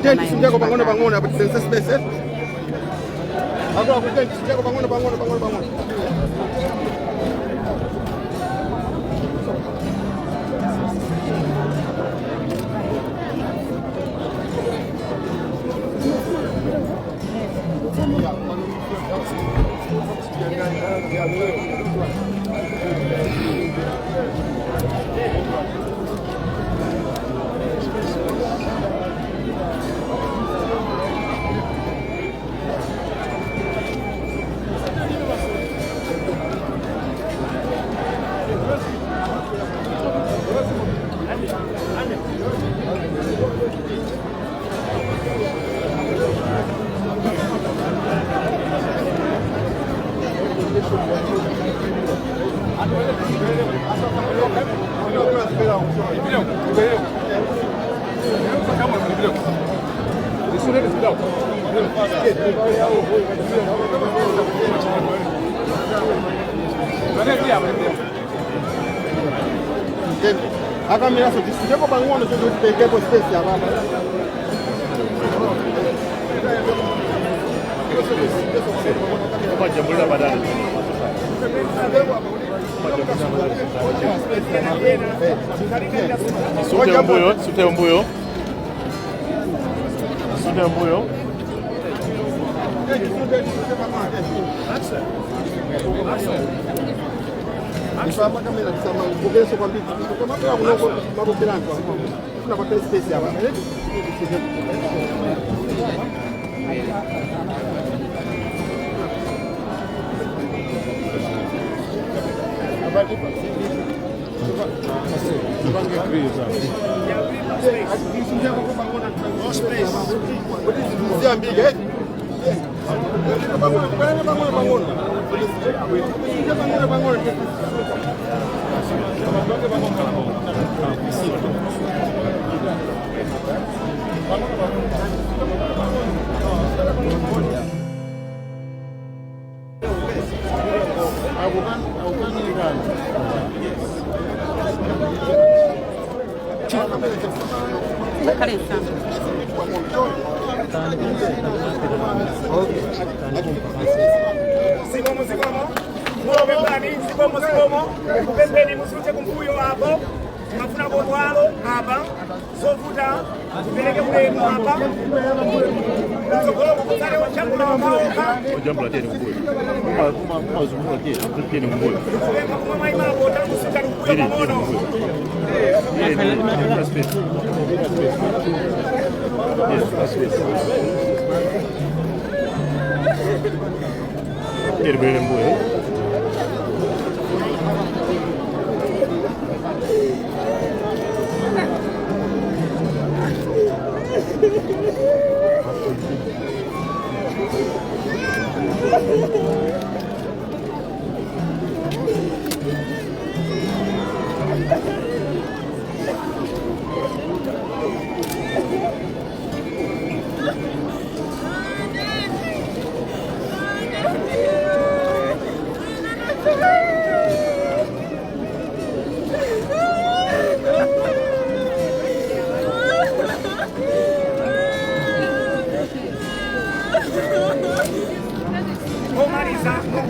Sinjako bangono but sense space. Agora kutenti sinjako bangono. Acá mira, si yo con bangono, yo te quedo especial, vamos. Sute un buio. Insomma, camera di San Marco, che sono quanti, ma però una bottiglia una parte speciale, vedi? Sigomo, pembeni musute kumbuyo hapo, mafuna botwalo hapa, zovuta, tupeleke kulenu hapa. Mtokolo mkutane wa chakula wa maoka. Ojambula tena mbuyo. Kuma zumula tena mbuyo. Kuma maima bota musuta kumbuyo pamono. Yes, mbuyo.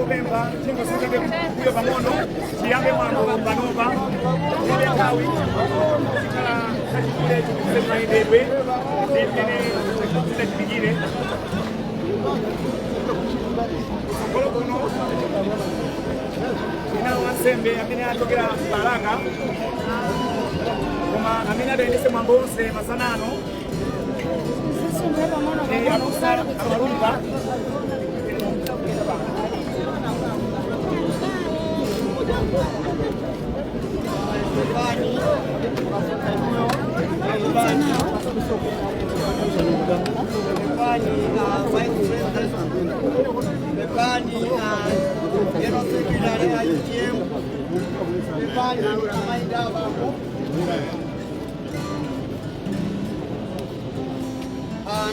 Bemba, tingo suka kuyo pamono, kiambe mwango banova, ile kawi, kala kachikile kusema idebe, ndene kile kingine. Kolo kono. Ina wasembe amina atokera Baraka. Kama amina ndese mambose masanano. Sisi ndio pamono banosara amarumba.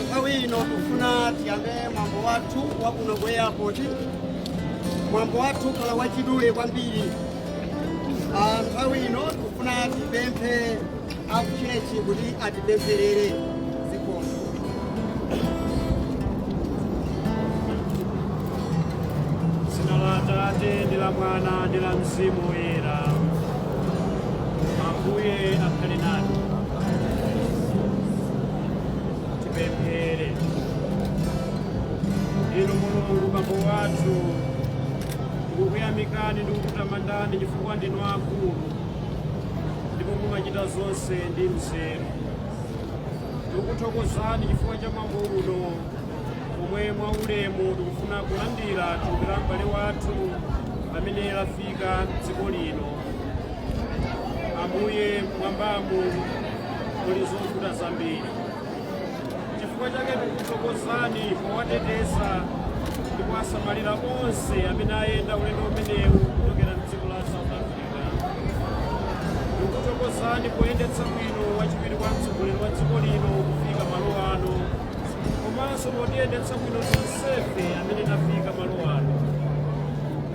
Nkawino tufuna tiyambe mwambo watu wakuno kwa airport. Mwambo watu kala wachidule kwambiri. Nkawino tufuna tibempe akuchechi kuti atibemperere zikomo. Atate ndi la Mwana ndi la Mzimu Woyera. Ambuye akhale nanu. Tipemphere. Inu Mulungu Bambo wathu, tikukuyamikani ndi kukutamandani chifukwa ndinu akulu ndipo mumachita zonse ndi nzeru. Tikukuthokozani chifukwa cha mwambo uno omwe mwa ulemu tikufuna kulandira thupi la m'bale wathu amene lafika m'dziko lino. Ambuye mwambamu muli zovuta zambiri. Chifukwa chake tikukuthokozani powateteza ndi kuwasamalira onse amene ayenda ulendo umenewu kuchokera m'dziko la South Africa. Tikukuthokozani poyendetsa bwino wachiwiri kwa mtsogoleri wa dziko lino kufika malo ano, komanso potiyendetsa bwino tonsefe amene tafika malo ano.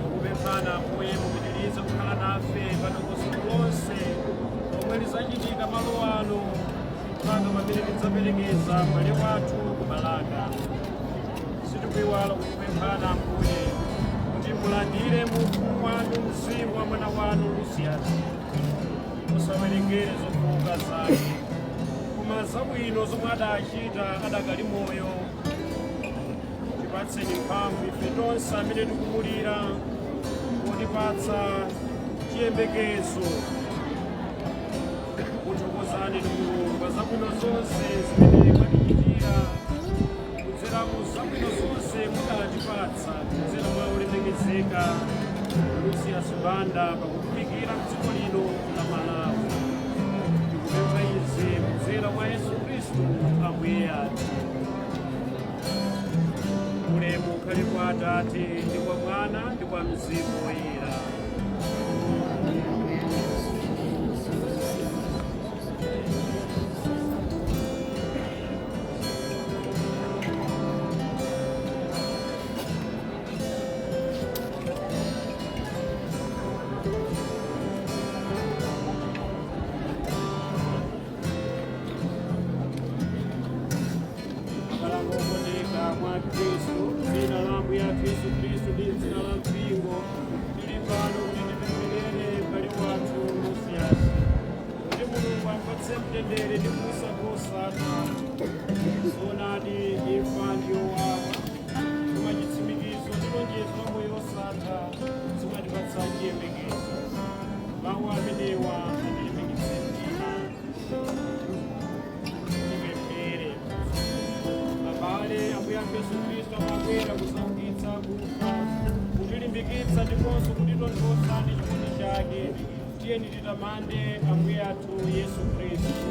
Tikupemphani Ambuye mupitirize kukhala nafe pa dongosolo lonse lomwe lizachitika malo ano mpaka pamene tidzaperekeza m'bale wathu ku Balaka. Sitikuyiwala kukupemphani Ambuye kuti mulandire mu ufumu wanu mzimu wa mwana wanu Lucius, musawerengere zofowoka zake, koma zabwino zomwe adachita adakali moyo. Tipatseni mphamvu ife tonse amene tikumulira, potipatsa chiyembekezo. Kuthokozani ndi Mulungu pa zabwino zonse zimene mwatichitira, kudzera mu zabwino zonse mudatipatsa kudzera mwa olemekezeka Lucius Banda pakutumikira m'dziko lino la Malawi. Tikupempha izi kudzera mwa Yesu Khristu Ambuye athu. Ulemu ukhale kwa Atate ndi kwa Mwana ndi kwa Mzimu Woyera. Mwa Kristo, dzina la Ambuye Yesu Khristu ndi dzina la mpingo, tili pano kuti tipempherere m'bale wathu Lucius, kuti Mulungu amupatse mtendere ndi kumusakhosa zoonadi imfa ndi yowawa, koma chitsimikizo ndi lonjezo la moyo wosatha zimatipatsa chiyembekezo. Mawu amenewa andilimbikitse mtima. Tipemphere. Abale Ambuye Yesu Khristu amabwera kusaukitsa kufa, kutilimbikitsa ndiponso kutitonthoza ndi chikondi chake. Tiyeni titamande Ambuye athu Yesu Khristu.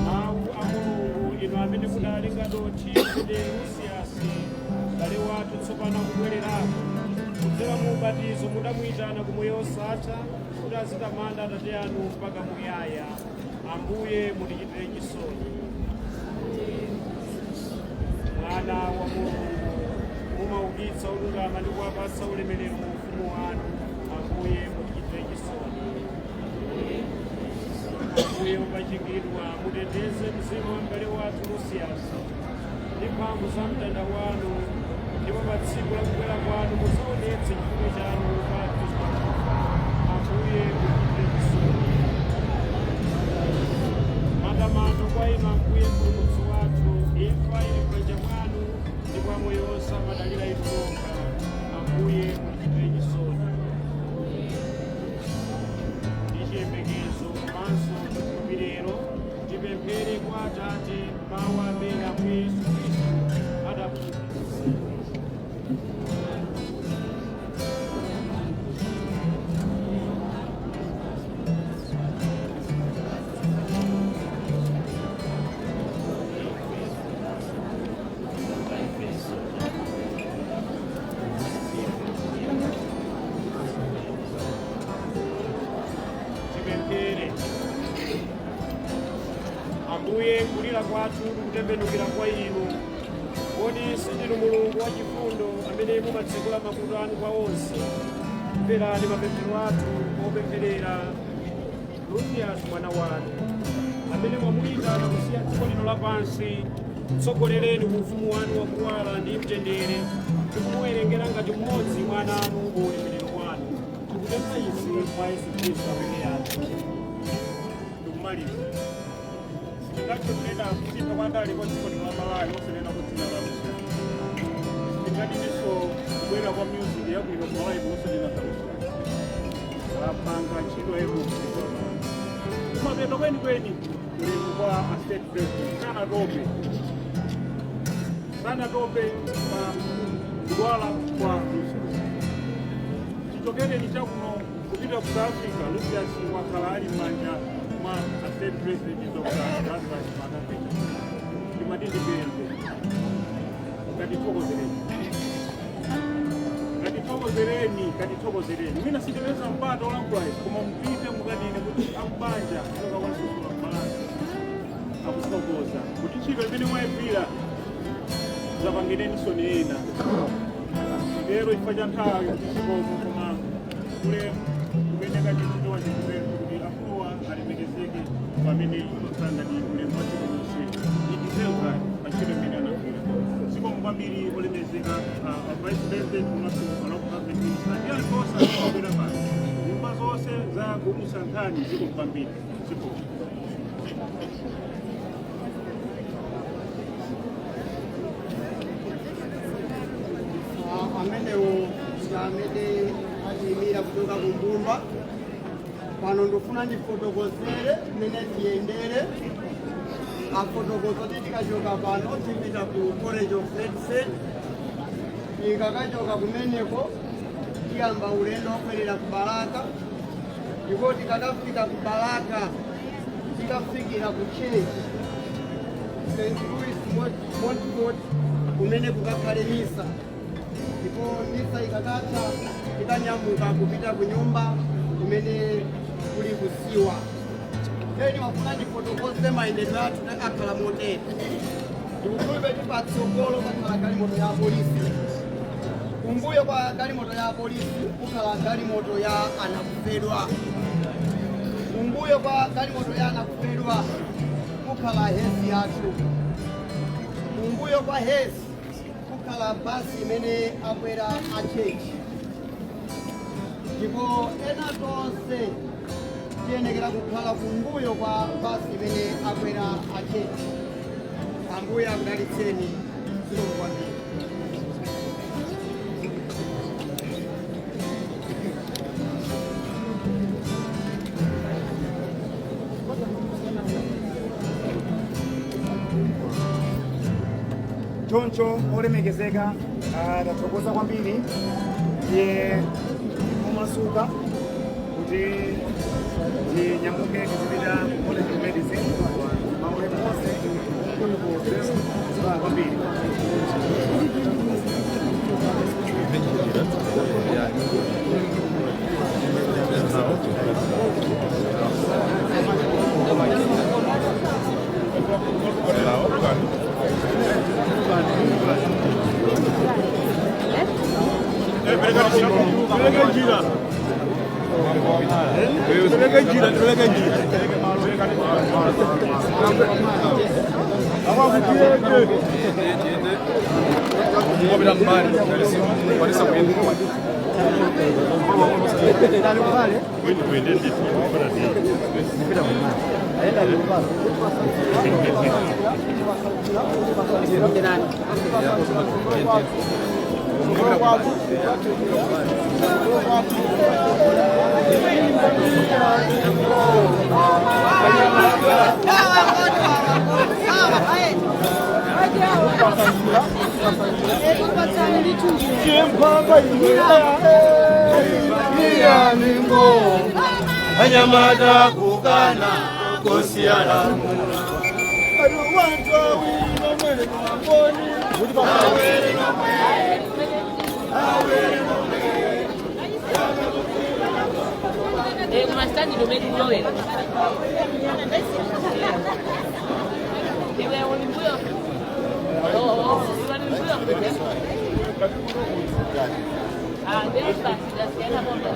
Mawu a Mulungu, inu amene mudalenga dothi kuti Lucius m'bale wathu tsopano akubwererako, kudzera mu ubatizo mudamuyitana ku moyo wosatha kuti azitamanda Atate anu mpaka muyaya. Ambuye mutichitire chisoni. Mwana wa Mulungu, mumaukitsa olungama ndi kuwapatsa ulemerero mu ufumu wanu. Ambuye mutichitire chisoni. Ambuye mupachikidwa muteteze mzimu wa m'bale wathu Lucius ndi mphamvu za mtanda wanu, ndipo pa tsiku la kubwera kwanu musaonetse chifundo chanu pa Khristu. Ambuye mutichitire chisoni. Matamando kwa inu Ambuye Mpulumutsi wathu, imfa ili m'manja mwanu ndi kwa moyo wosamadalira inu nokha. Ambuye mutichitire chisoni. Ndi chiyembekezo komanso chikhulupiriro tipemphere kwa Atate mawu amene Ambuye Yesu Khristu adaphunzitsa. Ambuye kulira kwathu kutembenukira kwa inu, kodi sindinu Mulungu wachifundo amene mumatsekula makutu anu kwa onse. Mverani mapemphero athu opempherera Lucius mwana wanu, amene mwamuyitana kusiya dziko lino lapansi. Tsogolereni ku ufumu wanu wakuwala ndi mtendere, tikumuwerengera ngati mmodzi mwa mwananu ulemerero wanu tikutenda isi mwa Yesu Kristo amene yathu ndikumaliza sindingathe kunena kusipa kwandale kwa dziko lino lamalali osenena kudzina la Yesu sindingatinso kubwera kwa music yabwino kumalayi kulosenena za Yesu apanga ntchito yebukulu kumapeto kwenikweni ulemu kwa a state president sanatope pa kudwala kwa Yesu chichokere chakuno kupita ku South Africa Lucius wakhala ali m'manja mwa a state president Dr. Lazarus Makapeta ndimatindipembe katithokozereni mina sindipeza mpata olankhulayi koma mpite mukanene kuti akubanja akakwanisukula mmalanga akuthokoza kuti ntchito imene mwayigwira zapangeneninso ena lero chifukwa cha nthawi kuti chikomo koma ulemu kumeneka chikutowa chikupezo kuti akuluwa alemekezeke pamene sangati ulemu wa chikomonse ikizewa pa ntchito imene anagwira zikomo kwambiri olemezeka vice president komanso anakuhaveni ndi aliposa akubwera pano nyumba zonse za kumusa nkhani zikomo kwambiri zikomo amenewo amene achiyimira kuchoka kumbumba pano ndofuna ndifotokozere mmene tiyendere afotokoza kuti tikachoka pano tipita ku College of Medicine tikakachoka kumeneko tiyamba ulendo okwerera ku Balaka ndipo tikakafika ku Balaka tikafikira ku Church St. Louis Montfort kumene kukakhale misa ndipo misa ikakatha tikanyamuka kupita ku nyumba kumene kuli kusiwa eni wafuna ndifotokoze mayendedwe athu akhala motere ndikukhulupirira kuti patsogolo pakhala galimoto ya polisi kumbuyo kwa galimoto ya polisi kukhala galimoto ya anakufedwa kumbuyo kwa galimoto ya anakufedwa kukhala hesi yathu kumbuyo kwa hesi kukhala basi imene akwera achechi ndipo ena tonse tiyenekera kukhala kumbuyo kwa basi imene akwera achechi ambuye akudalitseni zikomo kwambiri choncho olemekezeka tathokoza kwambiri ye mumasuka kuti tinyamuke tizipita College of Medicine maulemu onse kwambiri Hanyamada kukana kosiana Más tarde lo meto yo. ¿Te voy a volver puedo? Ah, debe estar, ya se la montaña.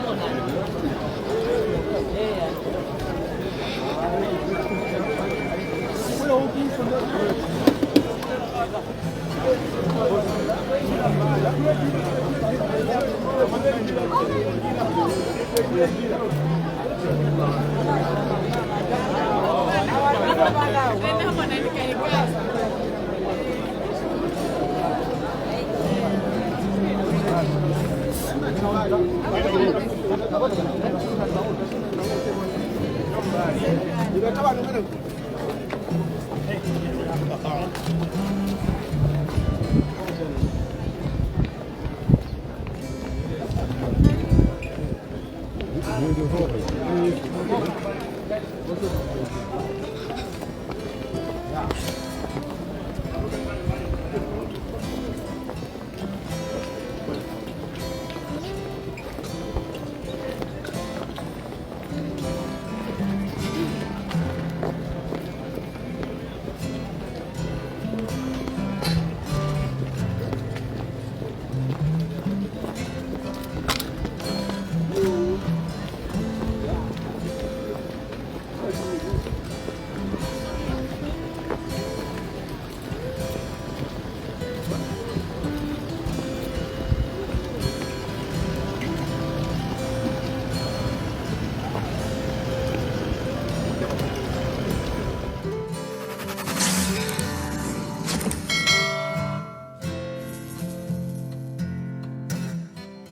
Muy